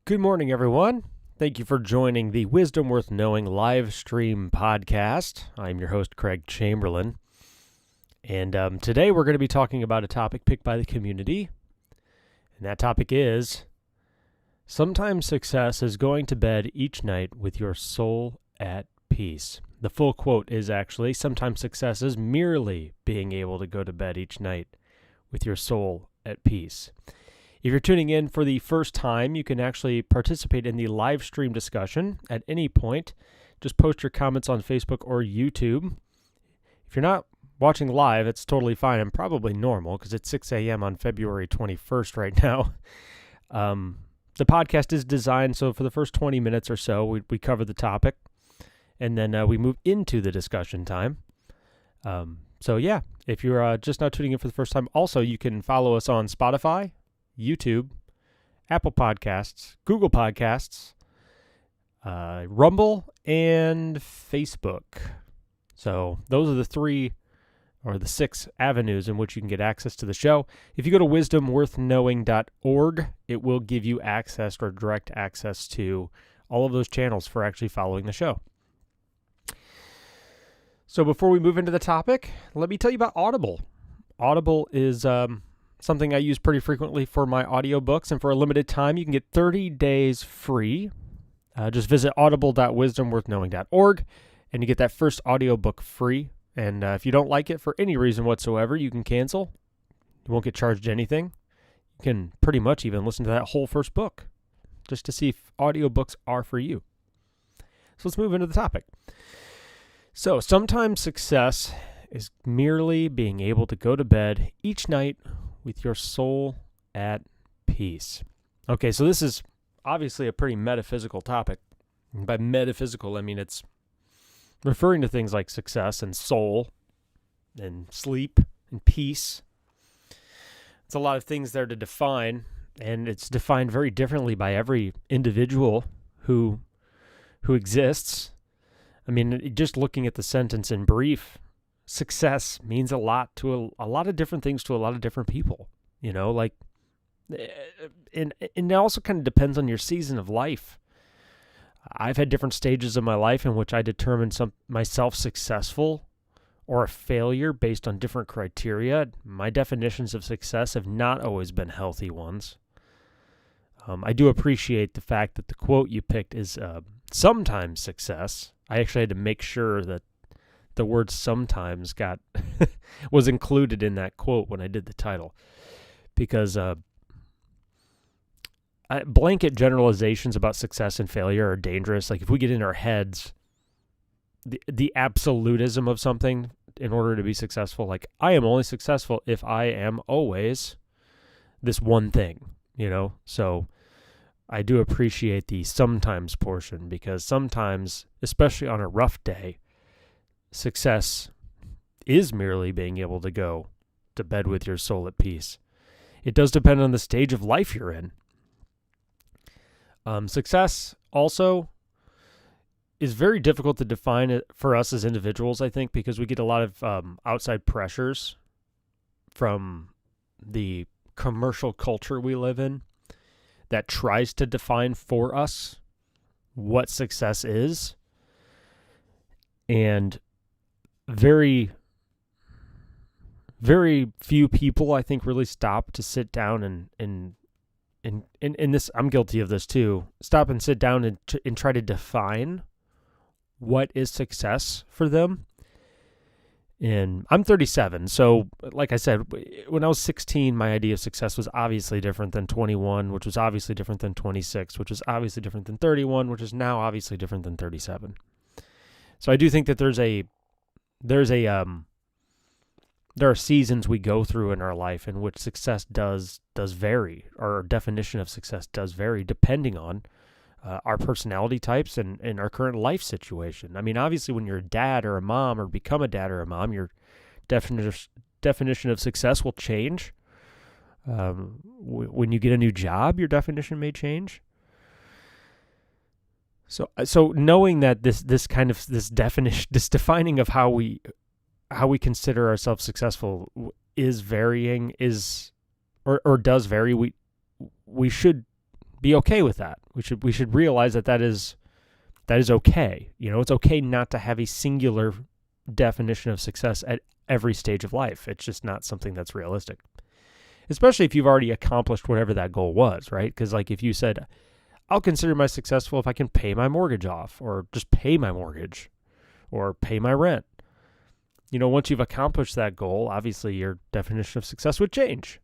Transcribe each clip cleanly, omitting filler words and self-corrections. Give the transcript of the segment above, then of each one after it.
Good morning, everyone. Thank you for joining the Wisdom Worth Knowing live stream podcast. I'm your host, Craig Chamberlain. And today we're going to be talking about a topic picked by the community. And that topic is, sometimes success is going to bed each night with your soul at peace. The full quote is actually, sometimes success is merely being able to go to bed each night with your soul at peace. If you're tuning in for the first time, you can actually participate in the live stream discussion at any point. Just post your comments on Facebook or YouTube. If you're not watching live, it's totally fine and probably normal because it's 6 a.m. on February 21st right now. The podcast is designed so for the first 20 minutes or so, we cover the topic, and then we move into the discussion time. If you're just now tuning in for the first time, also you can follow us on Spotify, YouTube, Apple Podcasts, Google Podcasts, Rumble, and Facebook. So those are the three or the six avenues in which you can get access to the show. If you go to wisdomworthknowing.org, it will give you access or direct access to all of those channels for actually following the show. So before we move into the topic, let me tell you about Audible. Audible is something I use pretty frequently for my audiobooks, and for a limited time, you can get 30 days free. Just visit audible.wisdomworthknowing.org, and you get that first audiobook free. And if you don't like it for any reason whatsoever, you can cancel. You won't get charged anything. You can pretty much even listen to that whole first book just to see if audiobooks are for you. So let's move into the topic. So sometimes success is merely being able to go to bed each night with your soul at peace. Okay, so this is obviously a pretty metaphysical topic. And by metaphysical, I mean it's referring to things like success and soul and sleep and peace. It's a lot of things there to define, and it's defined very differently by every individual who exists. I mean, just looking at the sentence in brief, success means a lot to a lot of different things to a lot of different people, you know, like, and it also kind of depends on your season of life. I've had different stages of my life in which I determined myself successful or a failure based on different criteria. My definitions of success have not always been healthy ones. I do appreciate the fact that the quote you picked is sometimes success. I actually had to make sure that the word sometimes was included in that quote when I did the title, because blanket generalizations about success and failure are dangerous. Like if we get in our heads the absolutism of something in order to be successful, like I am only successful if I am always this one thing, you know? So I do appreciate the sometimes portion, because sometimes, especially on a rough day, success is merely being able to go to bed with your soul at peace. It does depend on the stage of life you're in. Success also is very difficult to define for us as individuals, I think, because we get a lot of outside pressures from the commercial culture we live in that tries to define for us what success is. And very, very few people, I think, really stop to sit down and this, I'm guilty of this too, stop and sit down and try to define what is success for them. And I'm 37, so like I said, when I was 16, my idea of success was obviously different than 21, which was obviously different than 26, which was obviously different than 31, which is now obviously different than 37. So I do think that there are seasons we go through in our life in which success does vary, or our definition of success does vary depending on our personality types and our current life situation. I mean, obviously, when you're a dad or a mom, or become a dad or a mom, your definition of success will change. When you get a new job, your definition may change. So knowing that this defining of how we consider ourselves successful is varying, or does vary, we should be okay with that. We should realize that is okay. It's okay not to have a singular definition of success at every stage of life. It's just not something that's realistic. Especially if you've already accomplished whatever that goal was, right? Because like if you said, I'll consider myself successful if I can pay my mortgage off, or just pay my mortgage, or pay my rent. Once you've accomplished that goal, obviously your definition of success would change.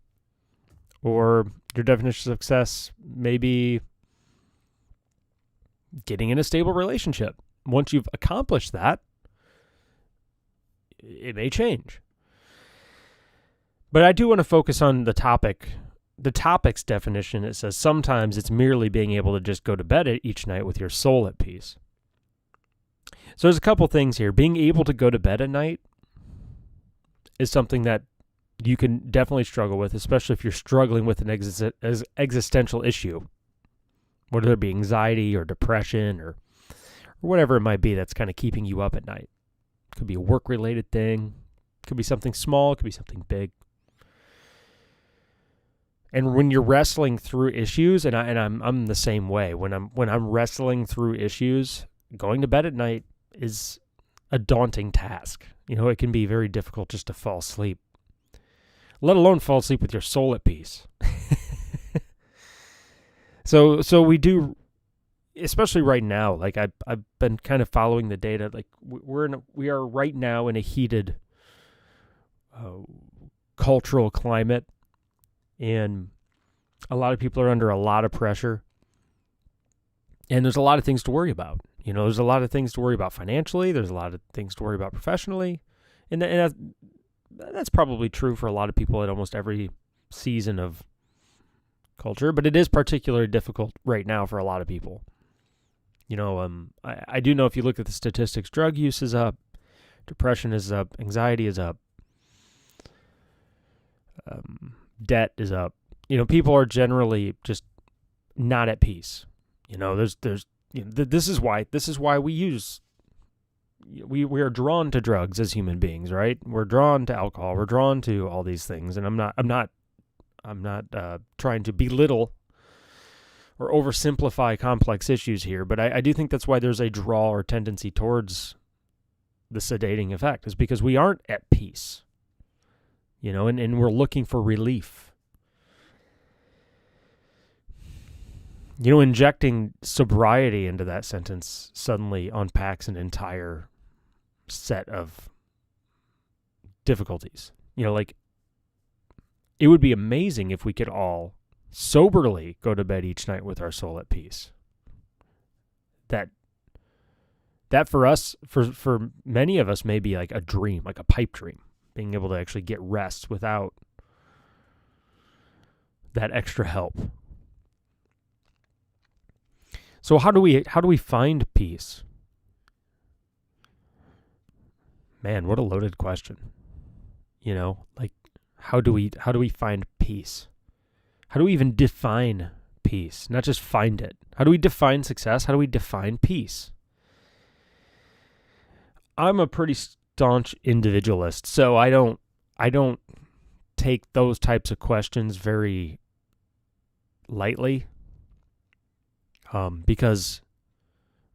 Or your definition of success may be getting in a stable relationship. Once you've accomplished that, it may change. But I do want to focus on the topic's definition. It says sometimes it's merely being able to just go to bed each night with your soul at peace. So there's a couple things here. Being able to go to bed at night is something that you can definitely struggle with, especially if you're struggling with an existential issue, whether it be anxiety or depression or whatever it might be that's kind of keeping you up at night. It could be a work-related thing. It could be something small. It could be something big. And when you're wrestling through issues, and I'm the same way. When I'm wrestling through issues, going to bed at night is a daunting task. It can be very difficult just to fall asleep, let alone fall asleep with your soul at peace. So we do, especially right now. Like I've been kind of following the data. Like we are right now in a heated cultural climate, and a lot of people are under a lot of pressure, and there's a lot of things to worry about. There's a lot of things to worry about financially. There's a lot of things to worry about professionally, and that's probably true for a lot of people at almost every season of culture. But it is particularly difficult right now for a lot of people. I do know if you look at the statistics, drug use is up, depression is up, anxiety is up, debt is up. People are generally just not at peace. This is why we are drawn to drugs as human beings, right? We're drawn to alcohol. We're drawn to all these things. And I'm not trying to belittle or oversimplify complex issues here, but I do think that's why there's a draw or tendency towards the sedating effect, is because we aren't at peace, and we're looking for relief. Injecting sobriety into that sentence suddenly unpacks an entire set of difficulties. Like, it would be amazing if we could all soberly go to bed each night with our soul at peace. That for us, for many of us, may be like a dream, like a pipe dream, being able to actually get rest without that extra help. So how do we find peace? Man, what a loaded question. Like, how do we find peace? How do we even define peace? Not just find it. How do we define success? How do we define peace? I'm a pretty staunch individualist, so I don't take those types of questions very lightly. Because,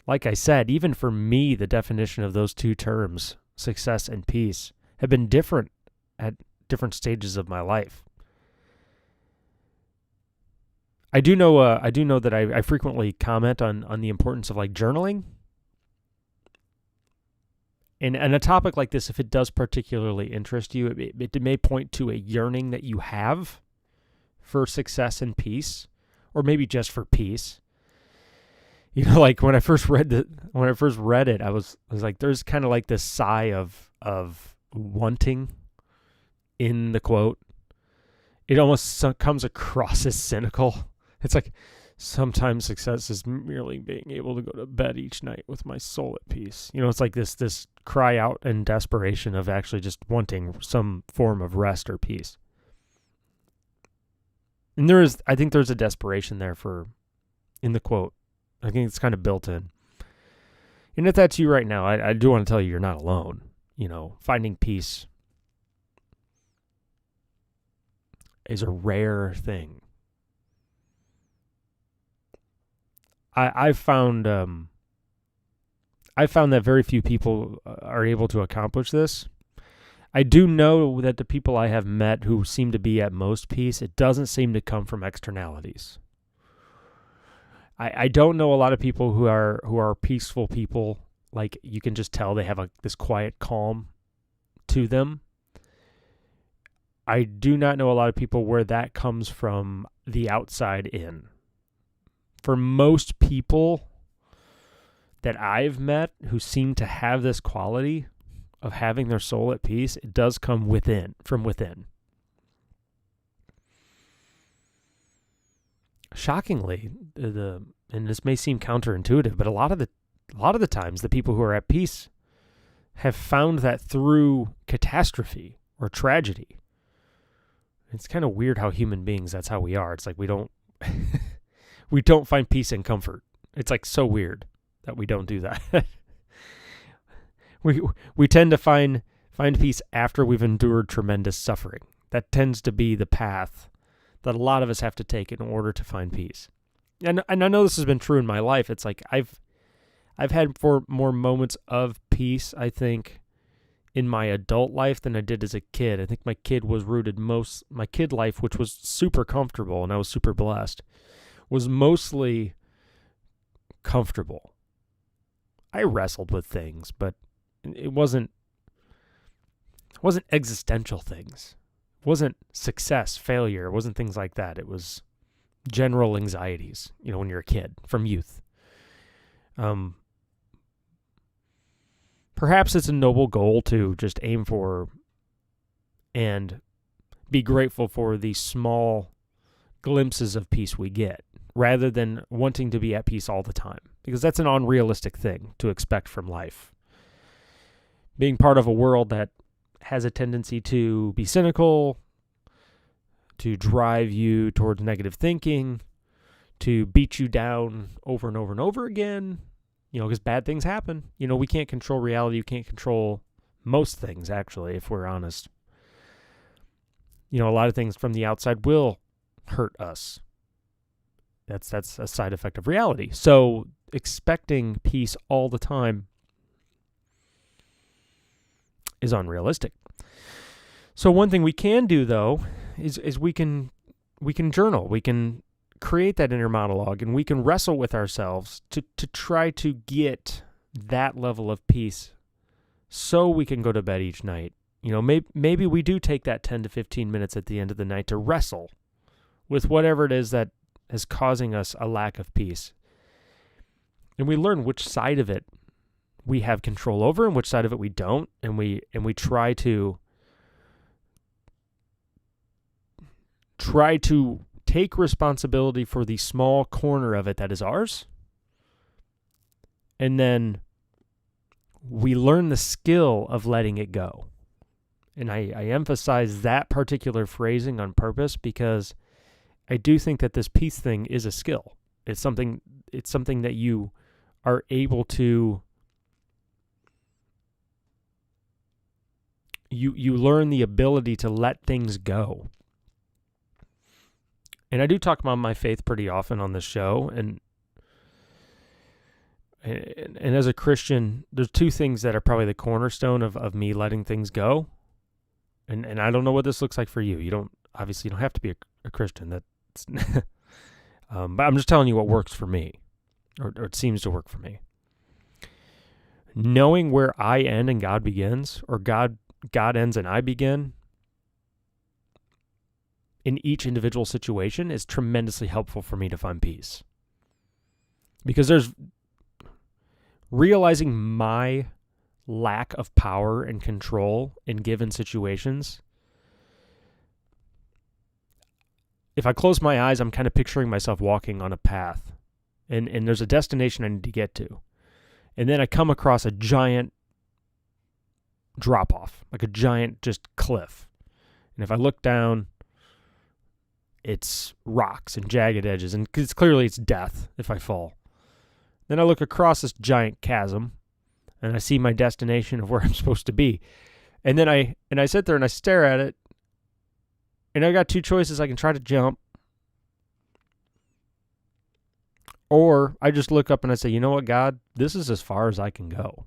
like I said, even for me, the definition of those two terms, success and peace, have been different at different stages of my life. I do know that I frequently comment on the importance of like journaling. And a topic like this, if it does particularly interest you, it may point to a yearning that you have for success and peace, or maybe just for peace. Like when I first read it, I was like, there's kind of like this sigh of wanting in the quote. It almost comes across as cynical. It's like, sometimes success is merely being able to go to bed each night with my soul at peace. It's like this cry out and desperation of actually just wanting some form of rest or peace. And I think there's a desperation there in the quote. I think it's kind of built in. And if that's you right now, I do want to tell you you're not alone. Finding peace is a rare thing. I've found that very few people are able to accomplish this. I do know that the people I have met who seem to be at most peace, it doesn't seem to come from externalities. I don't know a lot of people who are peaceful people. Like, you can just tell they have this quiet calm to them. I do not know a lot of people where that comes from the outside in. For most people that I've met who seem to have this quality of having their soul at peace, it does come from within. Shockingly, and this may seem counterintuitive, but a lot of the times the people who are at peace have found that through catastrophe or tragedy. It's kind of weird how human beings, that's how we are. It's like we don't find peace and comfort. It's like so weird that we don't do that. We tend to find peace after we've endured tremendous suffering. That tends to be the path that a lot of us have to take in order to find peace. And I know this has been true in my life. It's like I've had more moments of peace, I think, in my adult life than I did as a kid. I think my kid life, which was super comfortable and I was super blessed, was mostly comfortable. I wrestled with things, but it wasn't existential things. It wasn't success, failure. It wasn't things like that. It was general anxieties, when you're a kid, from youth. Perhaps it's a noble goal to just aim for and be grateful for the small glimpses of peace we get, rather than wanting to be at peace all the time, because that's an unrealistic thing to expect from life. Being part of a world that has a tendency to be cynical, to drive you towards negative thinking, to beat you down over and over and over again, because bad things happen. We can't control reality. You can't control most things, actually, if we're honest. A lot of things from the outside will hurt us. That's a side effect of reality. So expecting peace all the time is unrealistic. So one thing we can do, though, is we can journal. We can create that inner monologue, and we can wrestle with ourselves to try to get that level of peace so we can go to bed each night. Maybe we do take that 10 to 15 minutes at the end of the night to wrestle with whatever it is that is causing us a lack of peace. And we learn which side of it we have control over and which side of it we don't, and we try to take responsibility for the small corner of it that is ours. And then we learn the skill of letting it go. And I emphasize that particular phrasing on purpose because I do think that this peace thing is a skill. It's something that you are able to, you learn the ability to let things go. And I do talk about my faith pretty often on this show, and as a Christian, there's two things that are probably the cornerstone of me letting things go. And I don't know what this looks like for you. You don't have to be a Christian. That's but I'm just telling you what works for me, or it seems to work for me. Knowing where I end and God begins, or God ends and I begin, in each individual situation is tremendously helpful for me to find peace. Because there's realizing my lack of power and control in given situations. If I close my eyes, I'm kind of picturing myself walking on a path, and there's a destination I need to get to. And then I come across a giant drop-off, like a giant just cliff. And if I look down, it's rocks and jagged edges, and it's death if I fall. Then I look across this giant chasm, and I see my destination of where I'm supposed to be. And then I sit there and I stare at it, and I got two choices. I can try to jump, Or I just look up and I say, you know what, God, this is as far as I can go.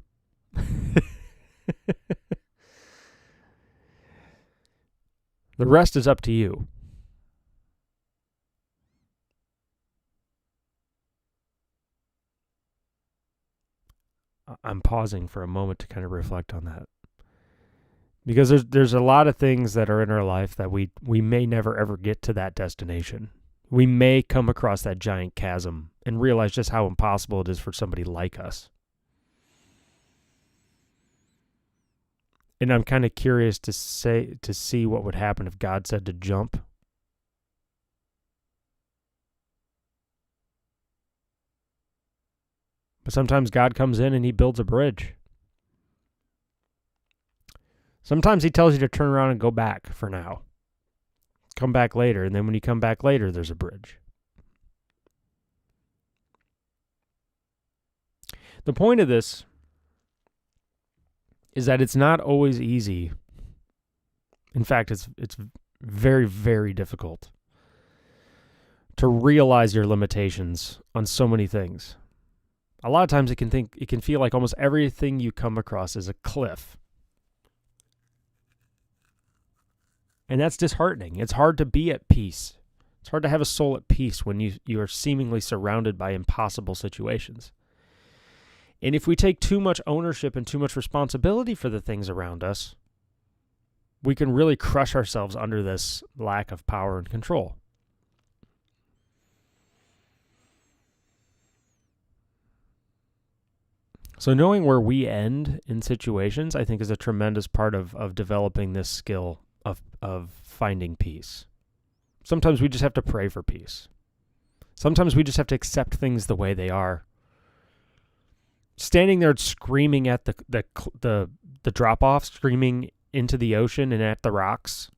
The rest is up to you. I'm pausing for a moment to kind of reflect on that. Because there's a lot of things that are in our life that we may never ever get to that destination. We may come across that giant chasm and realize just how impossible it is for somebody like us. And I'm kind of curious to see what would happen if God said to jump. But sometimes God comes in and he builds a bridge. Sometimes he tells you to turn around and go back for now. Come back later, and then when you come back later, there's a bridge. The point of this is that it's not always easy. In fact, it's very, very difficult to realize your limitations on so many things. A lot of times it can feel like almost everything you come across is a cliff. And that's disheartening. It's hard to be at peace. It's hard to have a soul at peace when you are seemingly surrounded by impossible situations. And if we take too much ownership and too much responsibility for the things around us, we can really crush ourselves under this lack of power and control. So knowing where we end in situations, I think, is a tremendous part of developing this skill of finding peace. Sometimes we just have to pray for peace. Sometimes we just have to accept things the way they are. Standing there screaming at the drop-off, screaming into the ocean and at the rocks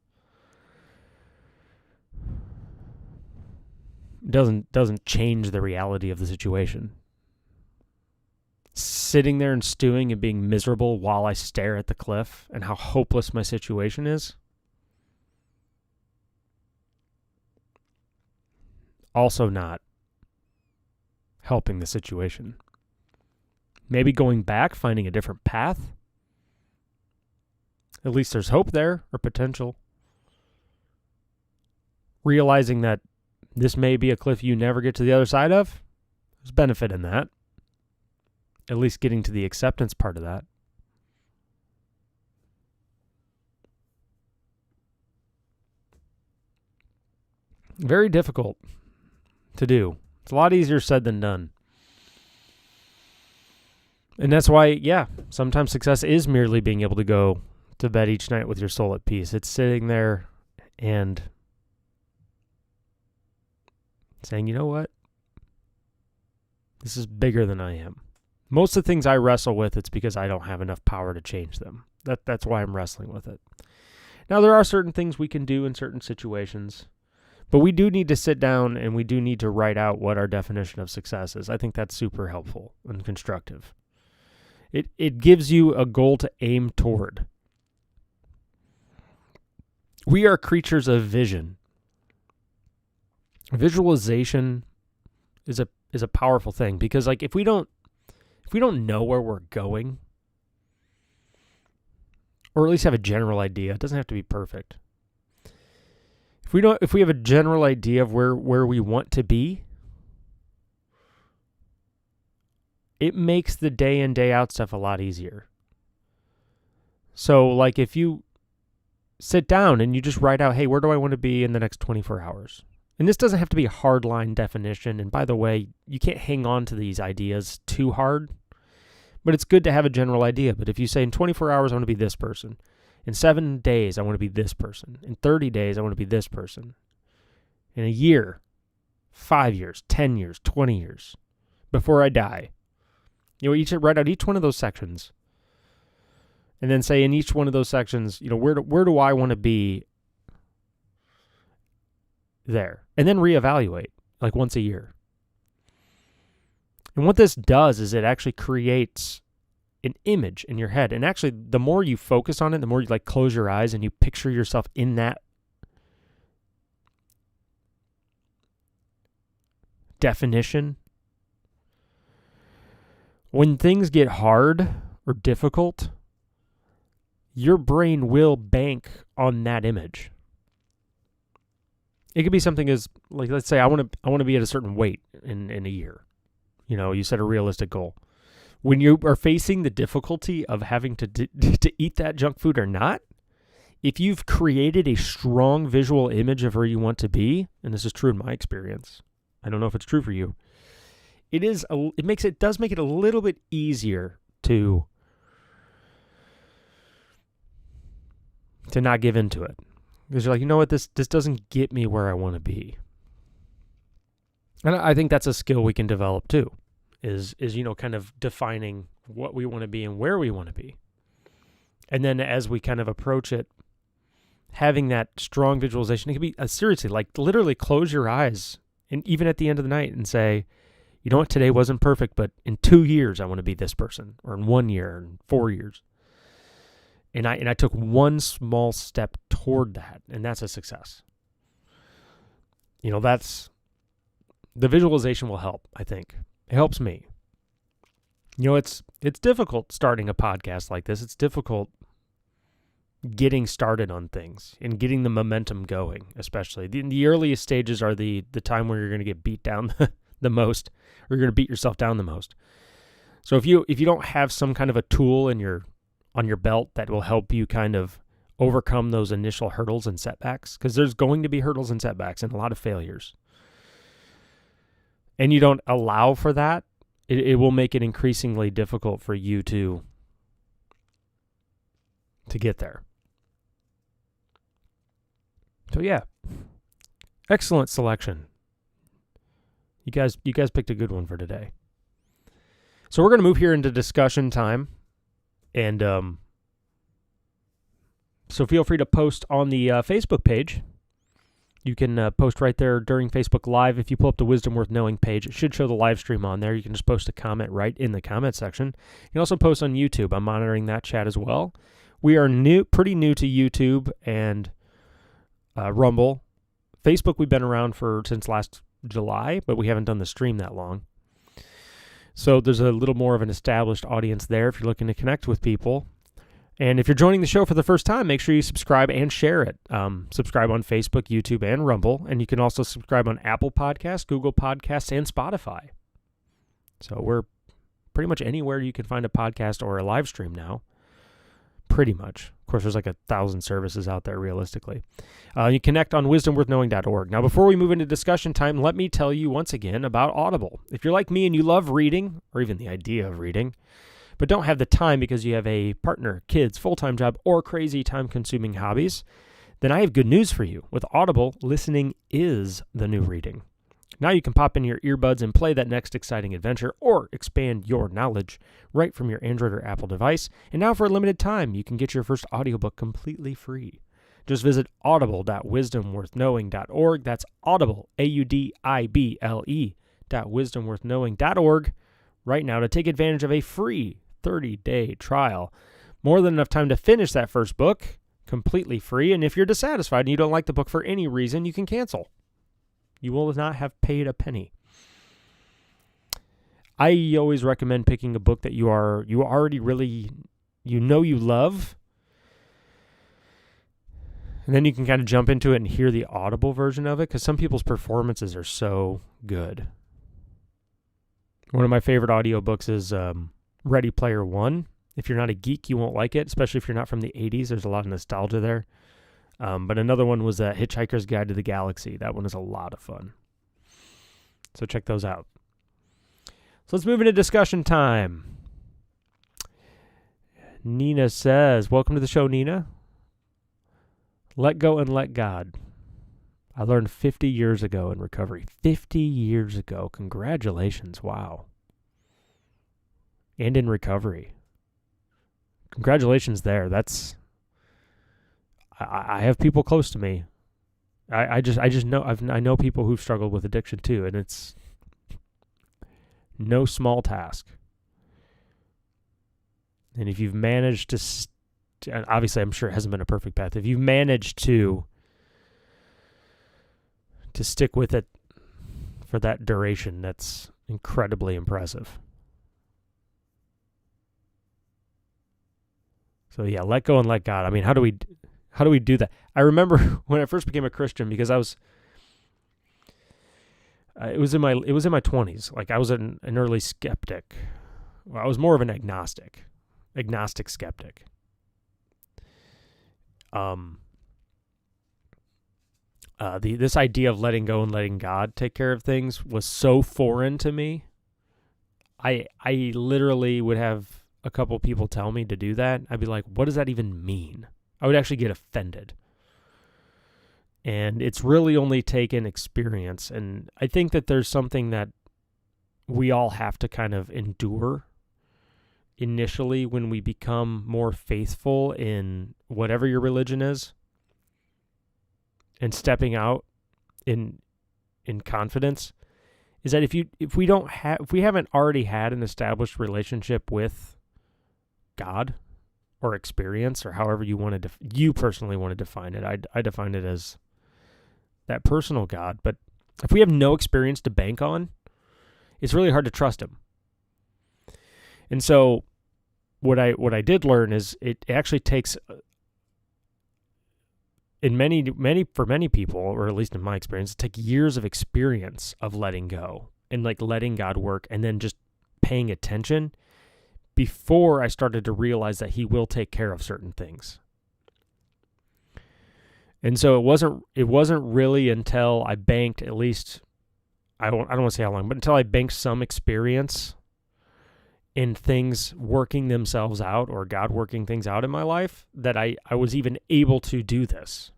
doesn't change the reality of the situation. Sitting there and stewing and being miserable while I stare at the cliff and how hopeless my situation is, also not helping the situation. Maybe going back, finding a different path. At least there's hope there, or potential. Realizing that this may be a cliff you never get to the other side of, there's benefit in that. At least getting to the acceptance part of that. Very difficult to do. It's a lot easier said than done. And that's why, sometimes success is merely being able to go to bed each night with your soul at peace. It's sitting there and saying, you know what? This is bigger than I am. Most of the things I wrestle with, it's because I don't have enough power to change them. That's why I'm wrestling with it. Now, there are certain things we can do in certain situations, but we do need to sit down and we do need to write out what our definition of success is. I think that's super helpful and constructive. It gives you a goal to aim toward. We are creatures of vision. Visualization is a powerful thing because, like, if we don't know where we're going, or at least have a general idea, it doesn't have to be perfect. If we have a general idea of where we want to be, it makes the day in, day out stuff a lot easier. So, like, if you sit down and you just write out, hey, where do I want to be in the next 24 hours? And this doesn't have to be a hard line definition. And by the way, you can't hang on to these ideas too hard. But it's good to have a general idea. But if you say in 24 hours, I want to be this person. In 7 days, I want to be this person. In 30 days, I want to be this person. In a year, 5 years, 10 years, 20 years, before I die. Write out each one of those sections. And then say in each one of those sections, where do I want to be there? And then reevaluate, like once a year. And what this does is it actually creates an image in your head. And actually, the more you focus on it, the more you close your eyes and you picture yourself in that definition When things get hard or difficult, your brain will bank on that image. It could be something as, like, let's say I want to be at a certain weight in a year. You set a realistic goal. When you are facing the difficulty of having to eat that junk food or not, if you've created a strong visual image of where you want to be, and this is true in my experience, I don't know if it's true for you, it does make it a little bit easier to not give into it. Because you're like, you know what, this doesn't get me where I want to be. And I think that's a skill we can develop too, is kind of defining what we want to be and where we want to be. And then as we kind of approach it, having that strong visualization, it can be seriously, like literally close your eyes, and even at the end of the night, and say, you know what, today wasn't perfect, but in 2 years I want to be this person, or in 1 year, or in 4 years. And I took one small step toward that, and that's a success. That's the visualization will help, I think. It helps me. It's difficult starting a podcast like this. It's difficult getting started on things and getting the momentum going, especially. The earliest stages are the time where you're going to get beat down the most, or you're going to beat yourself down the most. So if you don't have some kind of a tool on your belt that will help you kind of overcome those initial hurdles and setbacks, because there's going to be hurdles and setbacks and a lot of failures, and you don't allow for that, it will make it increasingly difficult for you to get there. So yeah, excellent selection. You guys picked a good one for today. So we're going to move here into discussion time. And so feel free to post on the Facebook page. You can post right there during Facebook Live. If you pull up the Wisdom Worth Knowing page, it should show the live stream on there. You can just post a comment right in the comment section. You can also post on YouTube. I'm monitoring that chat as well. We are pretty new to YouTube and Rumble. Facebook, we've been around since last July, but we haven't done the stream that long. So there's a little more of an established audience there if you're looking to connect with people. And if you're joining the show for the first time, make sure you subscribe and share it. Subscribe on Facebook, YouTube, and Rumble. And you can also subscribe on Apple Podcasts, Google Podcasts, and Spotify. So we're pretty much anywhere you can find a podcast or a live stream now. Pretty much. Of course, there's like 1,000 services out there realistically. You connect on wisdomworthknowing.org. Now, before we move into discussion time, let me tell you once again about Audible. If you're like me and you love reading, or even the idea of reading, but don't have the time because you have a partner, kids, full-time job, or crazy time-consuming hobbies, then I have good news for you. With Audible, listening is the new reading. Now you can pop in your earbuds and play that next exciting adventure or expand your knowledge right from your Android or Apple device. And now for a limited time, you can get your first audiobook completely free. Just visit audible.wisdomworthknowing.org. That's audible, audible.wisdomworthknowing.org right now to take advantage of a free 30-day trial. More than enough time to finish that first book completely free. And if you're dissatisfied and you don't like the book for any reason, you can cancel. You will not have paid a penny. I always recommend picking a book that you already really, you love. And then you can kind of jump into it and hear the Audible version of it, because some people's performances are so good. One of my favorite audiobooks is Ready Player One. If you're not a geek, you won't like it, especially if you're not from the 80s. There's a lot of nostalgia there. But another one was Hitchhiker's Guide to the Galaxy. That one is a lot of fun. So check those out. So let's move into discussion time. Nina says, welcome to the show, Nina. Let go and let God. I learned 50 years ago in recovery. 50 years ago. Congratulations. Wow. And in recovery. Congratulations there. I have people close to me. I just know I know people who've struggled with addiction too, and it's no small task. And if you've managed to, and obviously I'm sure it hasn't been a perfect path, if you've managed to stick with it for that duration, that's incredibly impressive. So yeah, let go and let God. I mean, how do we do that? I remember when I first became a Christian, because I was it was in my 20s. Like, I was an early skeptic. Well, I was more of an agnostic skeptic. This idea of letting go and letting God take care of things was so foreign to me. I literally would have a couple people tell me to do that. I'd be like, what does that even mean? I would actually get offended. And it's really only taken experience. And I think that there's something that we all have to kind of endure initially when we become more faithful in whatever your religion is, and stepping out in confidence, is that if we haven't already had an established relationship with God or experience, or however you personally want to define it. I define it as that personal God. But if we have no experience to bank on, it's really hard to trust him. And so what I did learn is it actually takes, for many people, or at least in my experience, it takes years of experience of letting go and like letting God work, and then just paying attention before I started to realize that he will take care of certain things. And so it wasn't really until I banked, at least, I don't want to say how long, but until I banked some experience in things working themselves out, or God working things out in my life, that I was even able to do this.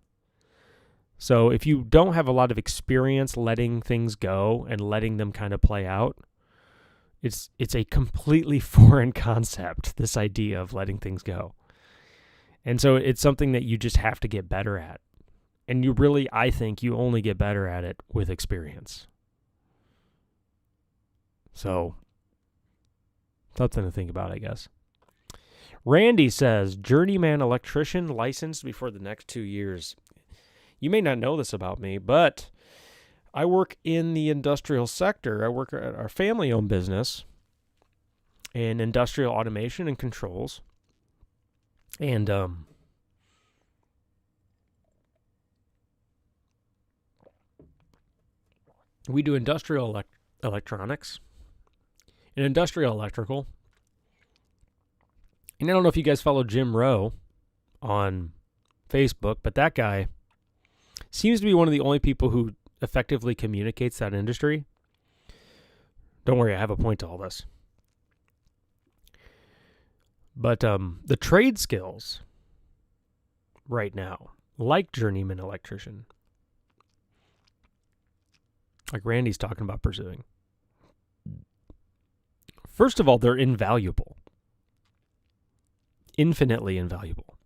So if you don't have a lot of experience letting things go and letting them kind of play out, it's a completely foreign concept, this idea of letting things go. And so it's something that you just have to get better at. And I think you only get better at it with experience. So, something to think about, I guess. Randy says, journeyman electrician licensed before the next 2 years. You may not know this about me, but I work in the industrial sector. I work at our family-owned business in industrial automation and controls. And we do industrial electronics and industrial electrical. And I don't know if you guys follow Jim Rowe on Facebook, but that guy seems to be one of the only people who effectively communicates that industry. Don't worry, I have a point to all this. But the trade skills right now, like journeyman electrician, like Randy's talking about pursuing, first of all, they're invaluable. Infinitely invaluable.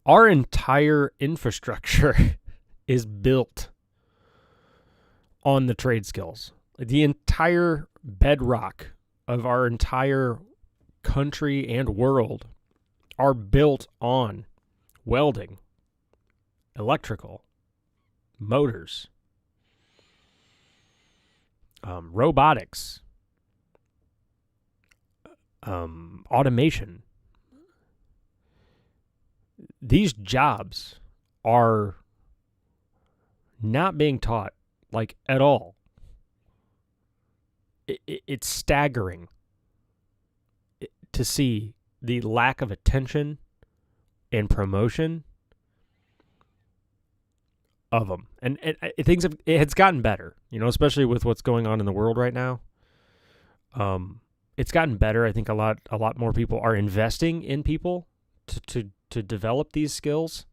Our entire infrastructure is built on the trade skills. The entire bedrock of our entire country and world are built on welding, electrical, motors, robotics, automation. These jobs are not being taught, like, at all. It's staggering to see the lack of attention and promotion of them. And it's gotten better, especially with what's going on in the world right now. It's gotten better. I think a lot more people are investing in people to develop these skills.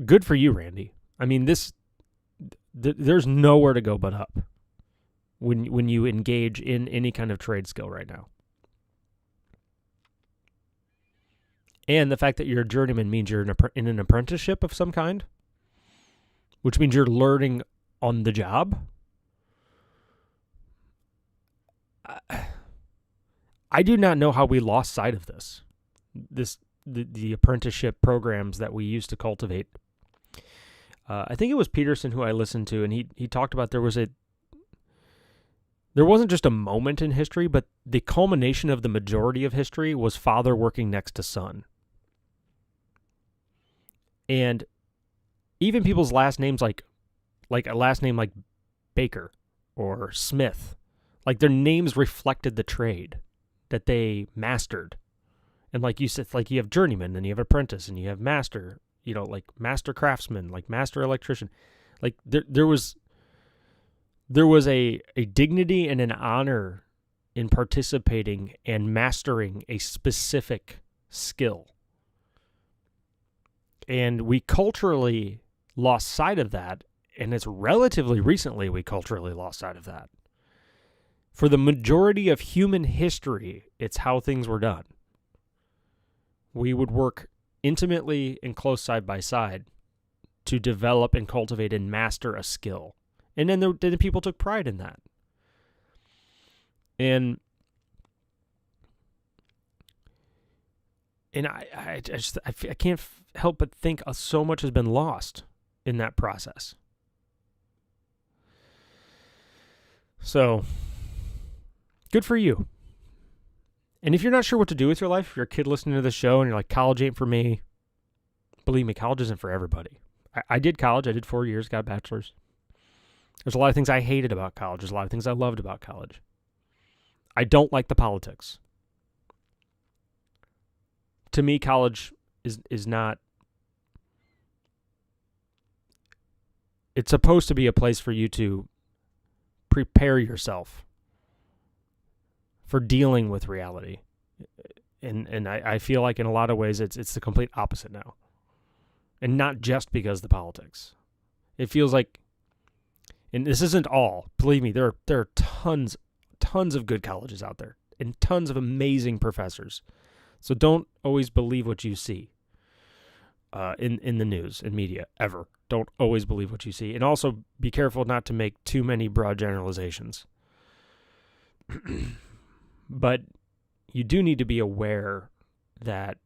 Good for you, Randy. I mean, there's nowhere to go but up when you engage in any kind of trade skill right now. And the fact that you're a journeyman means you're in an apprenticeship of some kind, which means you're learning on the job. I do not know how we lost sight of this. The apprenticeship programs that we used to cultivate. I think it was Peterson who I listened to, and he talked about there was a There wasn't just a moment in history, but the culmination of the majority of history was father working next to son. And even people's last names like a last name like Baker or Smith, like their names reflected the trade that they mastered. And like you said, like you have journeyman and you have apprentice and you have master, like master craftsman, like master electrician. Like there was a dignity and an honor in participating and mastering a specific skill. And we culturally lost sight of that, and it's relatively recently we culturally lost sight of that. For the majority of human history, it's how things were done. We would work intimately and close side by side to develop and cultivate and master a skill. And then the people took pride in that. And I can't help but think so much has been lost in that process. So, good for you. And if you're not sure what to do with your life, if you're a kid listening to the show and you're like, college ain't for me, believe me, college isn't for everybody. I did college. I did 4 years, got a bachelor's. There's a lot of things I hated about college. There's a lot of things I loved about college. I don't like the politics. To me, college is not... It's supposed to be a place for you to prepare yourself for dealing with reality. And I feel like in a lot of ways it's the complete opposite now. And not just because of the politics. It feels like, and this isn't all, believe me, there are tons of good colleges out there and tons of amazing professors. So don't always believe what you see in the news and media, ever. Don't always believe what you see. And also be careful not to make too many broad generalizations. But you do need to be aware that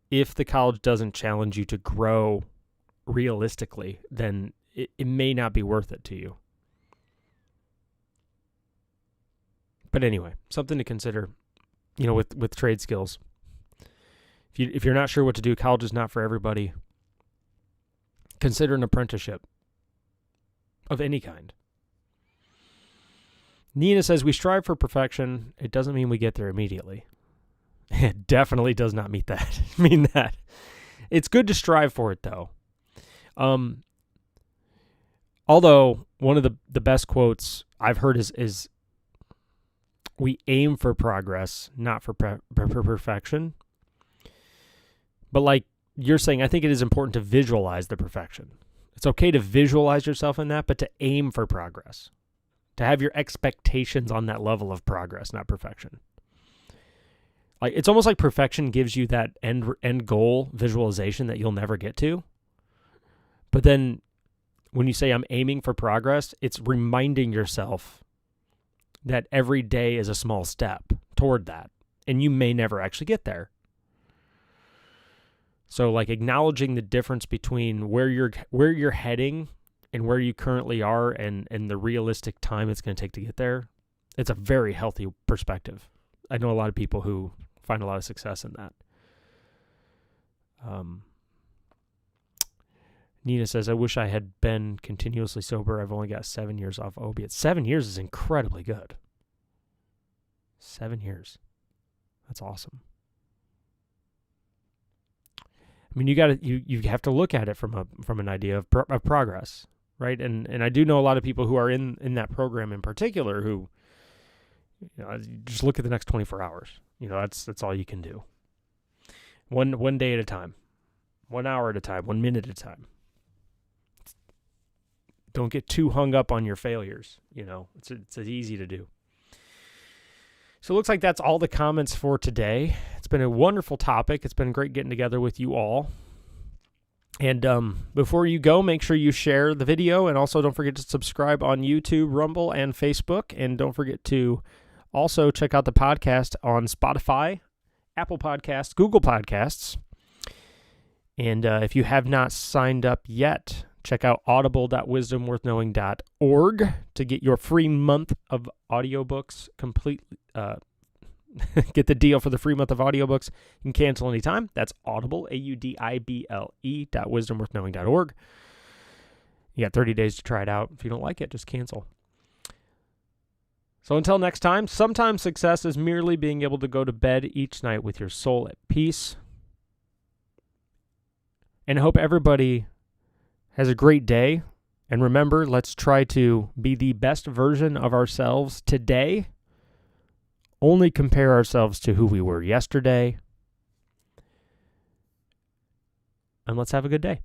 if the college doesn't challenge you to grow realistically, then it may not be worth it to you. But anyway, something to consider, with trade skills. If you're not sure what to do, college is not for everybody. Consider an apprenticeship of any kind. Nina says, we strive for perfection. It doesn't mean we get there immediately. It definitely does not mean that. It's good to strive for it, though. Although, one of the best quotes I've heard is we aim for progress, not for perfection. But like you're saying, I think it is important to visualize the perfection. It's okay to visualize yourself in that, but to aim for progress. To have your expectations on that level of progress, not perfection. Like it's almost like perfection gives you that end goal visualization that you'll never get to. But then when you say I'm aiming for progress, it's reminding yourself that every day is a small step toward that. And you may never actually get there. So like acknowledging the difference between where you're heading and where you currently are and the realistic time it's going to take to get there, it's a very healthy perspective. I know a lot of people who find a lot of success in that. Nina says, I wish I had been continuously sober. I've only got 7 years off opiates. 7 years is incredibly good. 7 years. That's awesome. I mean, you have to look at it from an idea of progress, right? And I do know a lot of people who are in that program in particular who, just look at the next 24 hours. That's all you can do. One day at a time, 1 hour at a time, 1 minute at a time. Don't get too hung up on your failures. It's easy to do. So it looks like that's all the comments for today. It's been a wonderful topic. It's been great getting together with you all. And before you go, make sure you share the video. And also don't forget to subscribe on YouTube, Rumble, and Facebook. And don't forget to also check out the podcast on Spotify, Apple Podcasts, Google Podcasts. And if you have not signed up yet Check out audible.wisdomworthknowing.org to get your free month of audiobooks completely. Get the deal for the free month of audiobooks. You can cancel anytime. That's Audible, audible.wisdomworthknowing.org. You got 30 days to try it out. If you don't like it, just cancel. So until next time, sometimes success is merely being able to go to bed each night with your soul at peace. And I hope everybody has a great day. And remember, let's try to be the best version of ourselves today. Only compare ourselves to who we were yesterday. And let's have a good day.